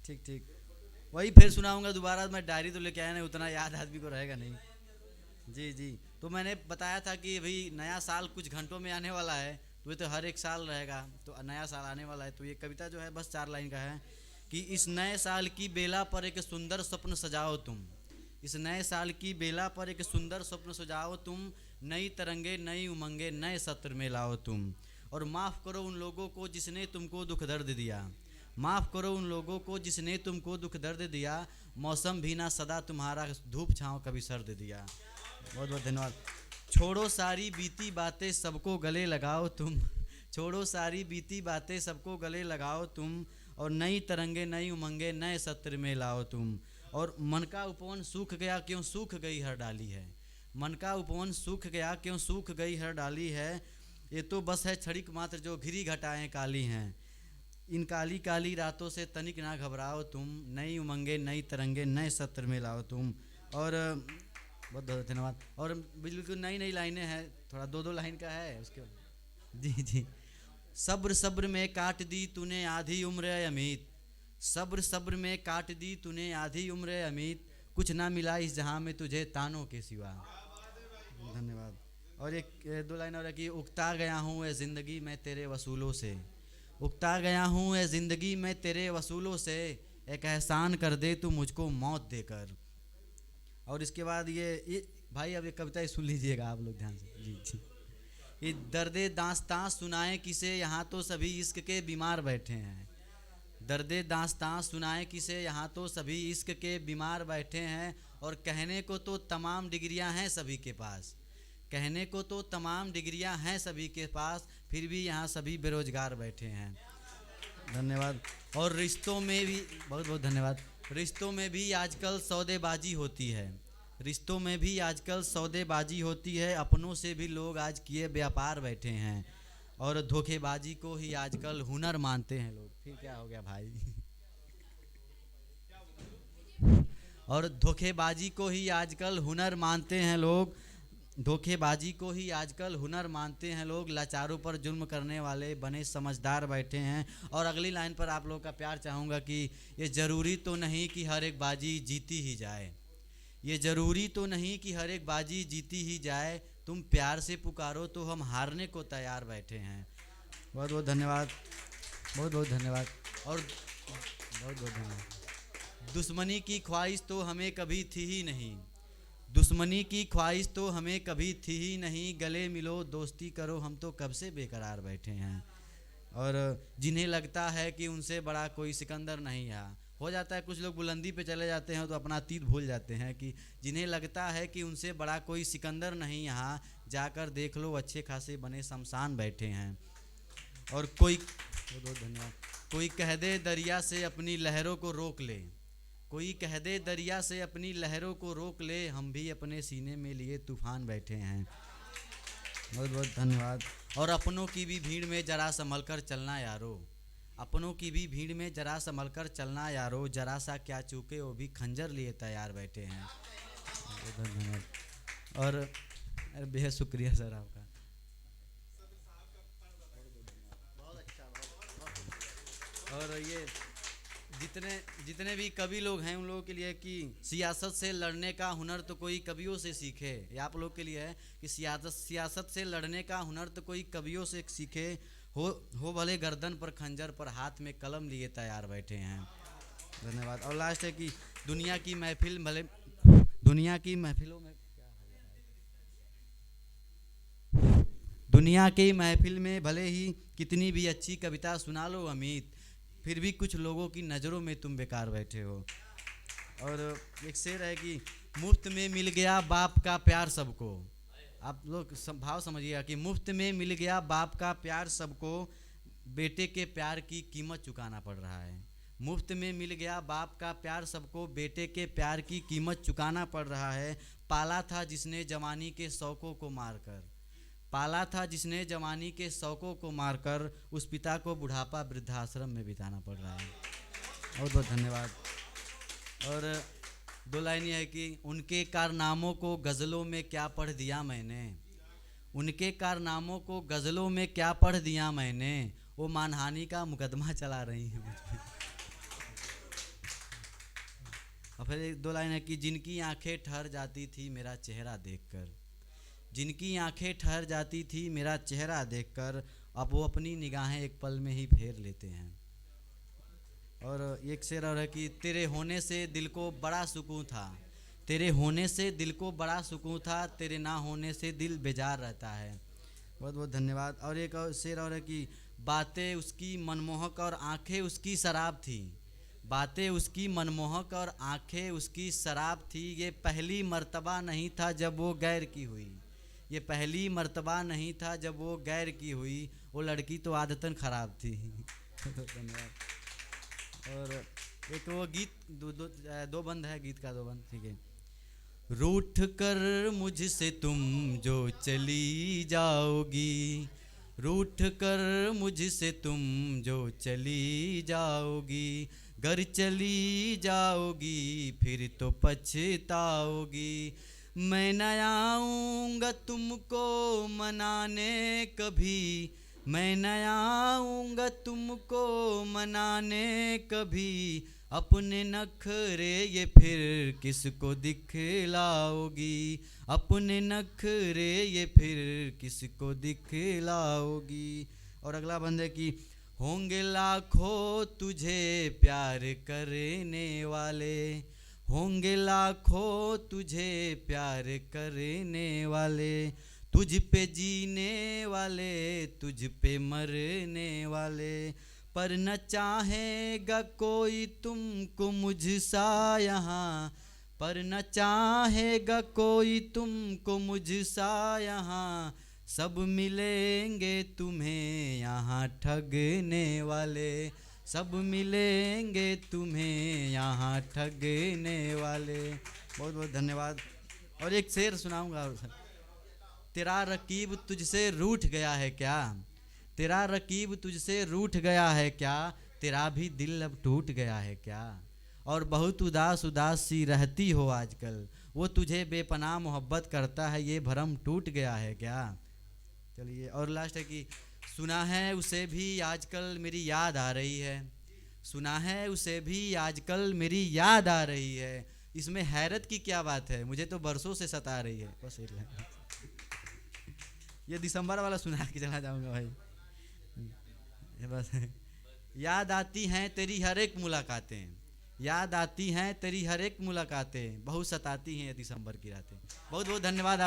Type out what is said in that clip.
ठीक ठीक। वही फिर सुनाऊंगा दोबारा, मैं डायरी तो लेके आया नहीं, उतना याद आदमी को रहेगा नहीं। जी जी। तो मैंने बताया था कि भाई नया साल कुछ घंटों में आने वाला है, तो ये तो हर एक साल रहेगा, तो नया साल आने वाला है। तो ये कविता जो है बस 4 लाइन का है कि इस नए साल की बेला पर एक सुंदर स्वप्न सजाओ तुम। इस नए साल की बेला पर एक सुंदर स्वप्न सजाओ तुम। नई तरंगे नई उमंगे नए सत्र में लाओ तुम। और माफ़ करो उन लोगों को जिसने तुमको दुख दर्द दिया। माफ़ करो उन लोगों को जिसने तुमको दुख दर्द दिया। मौसम भी ना सदा तुम्हारा धूप छाँव कभी सर्द दिया। बहुत बहुत धन्यवाद। छोड़ो सारी बीती बातें सबको गले लगाओ तुम। छोड़ो सारी बीती बातें सबको गले लगाओ तुम। और नई तरंगे नई उमंगे नए सत्र में लाओ तुम। और मन का उपवन सूख गया क्यों सूख गई हर डाली है। मन का उपवन सूख गया क्यों सूख गई हर डाली है। ये तो बस है क्षणिक मात्र जो घिरी घटाएं काली हैं। इन काली काली रातों से तनिक ना घबराओ तुम। नई उमंगे नई तरंगे नए सत्र में लाओ तुम। और बहुत बहुत धन्यवाद। और बिल्कुल नई नई लाइनें हैं, थोड़ा दो दो लाइन का है उसके बाद। जी जी। सब्र सब्र में काट दी तूने आधी उम्र है अमित। सब्र सब्र में काट दी तूने आधी उम्र है अमित। कुछ ना मिला इस जहां में तुझे तानों के सिवा। धन्यवाद। और एक दो लाइन और है कि उगता गया हूँ ए ज़िंदगी मैं तेरे वसूलों से। उगता गया हूँ ए ज़िंदगी मैं तेरे वसूलों से। एक एहसान कर दे तू मुझको मौत देकर। और इसके बाद ये भाई अब ये कविता ही सुन लीजिएगा आप लोग ध्यान से। जी जी। ये दर्दे दास्तां सुनाए किसे यहाँ तो सभी इश्क के बीमार बैठे हैं। दर्दे दास्तां सुनाए किसे यहाँ तो सभी इश्क के बीमार बैठे हैं। और कहने को तो तमाम डिग्रियां हैं सभी के पास। कहने को तो तमाम डिग्रियां हैं सभी के पास, फिर भी यहाँ सभी बेरोजगार बैठे हैं। धन्यवाद। और रिश्तों में भी बहुत बहुत धन्यवाद। रिश्तों में भी आजकल सौदेबाजी होती है। रिश्तों में भी आजकल सौदेबाजी होती है। अपनों से भी लोग आज किए व्यापार बैठे हैं। और धोखेबाजी को ही आजकल हुनर मानते हैं लोग। फिर क्या हो गया भाई। और धोखेबाजी को ही आजकल हुनर मानते हैं लोग। धोखेबाजी को ही आजकल हुनर मानते हैं लोग। लाचारों पर जुल्म करने वाले बने समझदार बैठे हैं। और अगली लाइन पर आप लोग का प्यार चाहूँगा कि ये ज़रूरी तो नहीं कि हर एक बाजी जीती ही जाए। ये ज़रूरी तो नहीं कि हर एक बाजी जीती ही जाए। तुम प्यार से पुकारो तो हम हारने को तैयार बैठे हैं। बहुत बहुत धन्यवाद। बहुत बहुत धन्यवाद। और बहुत बहुत धन्यवाद। दुश्मनी की ख्वाहिश तो हमें कभी थी ही नहीं। दुश्मनी की ख्वाहिश तो हमें कभी थी ही नहीं। गले मिलो दोस्ती करो हम तो कब से बेकरार बैठे हैं। और जिन्हें लगता है कि उनसे बड़ा कोई सिकंदर नहीं है। हो जाता है कुछ लोग बुलंदी पे चले जाते हैं तो अपना तीर भूल जाते हैं कि जिन्हें लगता है कि उनसे बड़ा कोई सिकंदर नहीं यहाँ, जाकर देख लो अच्छे खासे बने शमशान बैठे हैं। और कोई बहुत बहुत धन्यवाद। कोई कह दे दरिया से अपनी लहरों को रोक ले। कोई कह दे दरिया से अपनी लहरों को रोक ले। हम भी अपने सीने में लिए तूफान बैठे हैं। बहुत बहुत धन्यवाद। और अपनों की भी भीड़ में जरा संभल कर चलना यारो। अपनों की भी भीड़ में जरा संभल कर चलना यारो। जरा सा क्या चूके वो भी खंजर लिए तैयार बैठे हैं। बहुत बहुत धन्यवाद। और अरे बेहद शुक्रिया सर आपका। और ये जितने जितने भी कवि लोग हैं उन लोगों के लिए कि सियासत से लड़ने का हुनर तो कोई कवियों से सीखे। ये आप लोग के लिए है कि सियासत से लड़ने का हुनर तो कोई कवियों से सीखे। हो भले गर्दन पर खंजर पर हाथ में कलम लिए तैयार बैठे हैं। धन्यवाद। और लास्ट है कि दुनिया की महफिल भले दुनिया की महफिलों में दुनिया की महफिल में भले ही कितनी भी अच्छी कविता सुना लो अमित, फिर भी कुछ लोगों की नज़रों में तुम बेकार बैठे हो। और एक शेर है कि मुफ्त में मिल गया बाप का प्यार सबको। आप लोग भाव समझिएगा कि मुफ्त में मिल गया बाप का प्यार सबको। बेटे के प्यार की कीमत चुकाना पड़ रहा है। मुफ्त में मिल गया बाप का प्यार सबको। बेटे के प्यार की कीमत चुकाना पड़ रहा है। पाला था जिसने जवानी के शौकों को मारकर। पाला था जिसने जवानी के शौकों को मारकर। उस पिता को बुढ़ापा वृद्धाश्रम में बिताना पड़ रहा है। बहुत बहुत धन्यवाद। और दो लाइन ये है कि उनके कारनामों को गज़लों में क्या पढ़ दिया मैंने। उनके कारनामों को गज़लों में क्या पढ़ दिया मैंने। वो मानहानि का मुकदमा चला रही हैं मुझ पे। और फिर एक दो लाइन है कि जिनकी आंखें ठहर जाती थी मेरा चेहरा देखकर, जिनकी आंखें ठहर जाती थी मेरा चेहरा देखकर, अब वो अपनी निगाहें एक पल में ही फेर लेते हैं। और एक शेर और है कि तेरे होने से दिल को बड़ा सुकून था, तेरे होने से दिल को बड़ा सुकून था, तेरे ना होने से दिल बेजार रहता है। बहुत बहुत धन्यवाद। और एक और शेर और है कि बातें उसकी मनमोहक और आंखें उसकी शराब थी, बातें उसकी मनमोहक और आंखें उसकी शराब थी, ये पहली मर्तबा नहीं था जब वो गैर की हुई, ये पहली मर्तबा नहीं था जब वो गैर की हुई, वो लड़की तो आदतन ख़राब थी। धन्यवाद। और एक वो गीत दो बंद है, गीत का दो बंद, ठीक है। रूठ कर मुझसे तुम जो चली जाओगी, रूठ कर मुझसे तुम जो चली जाओगी, घर चली जाओगी फिर तो पछताओगी, मैं न आऊँगा तुमको मनाने कभी, मैं न आऊँगा तुमको मनाने कभी, अपने नखरे ये फिर किसको दिखलाओगी, अपने नखरे ये फिर किसको दिखलाओगी। और अगला बंद है कि होंगे लाखों तुझे प्यार करने वाले, होंगे लाखों तुझे प्यार करने वाले, तुझ पे जीने वाले तुझ पे मरने वाले, पर न चाहेगा कोई तुमको मुझसा यहाँ, पर न चाहेगा कोई तुमको मुझसा यहाँ, सब मिलेंगे तुम्हें यहाँ ठगने वाले, सब मिलेंगे तुम्हें यहाँ ठगने वाले। बहुत बहुत धन्यवाद। और एक शेर सुनाऊंगा, तेरा रकीब तुझसे रूठ गया है क्या, तेरा रकीब तुझसे रूठ गया है क्या, तेरा भी दिल अब टूट गया है क्या, और बहुत उदास उदास सी रहती हो आजकल, वो तुझे बेपनाह मोहब्बत करता है, ये भरम टूट गया है क्या। चलिए, और लास्ट है कि सुना है उसे भी आजकल मेरी याद आ रही है, सुना है उसे भी आजकल मेरी याद आ रही है, इसमें हैरत की क्या बात है, मुझे तो बरसों से सता रही है। बस ये दिसंबर वाला सुना के चला जाऊंगा भाई। ये बस याद आती हैं तेरी हर एक मुलाकातें, याद आती हैं तेरी हर एक मुलाकातें, बहुत सताती हैं ये दिसंबर की रातें। बहुत बहुत धन्यवाद।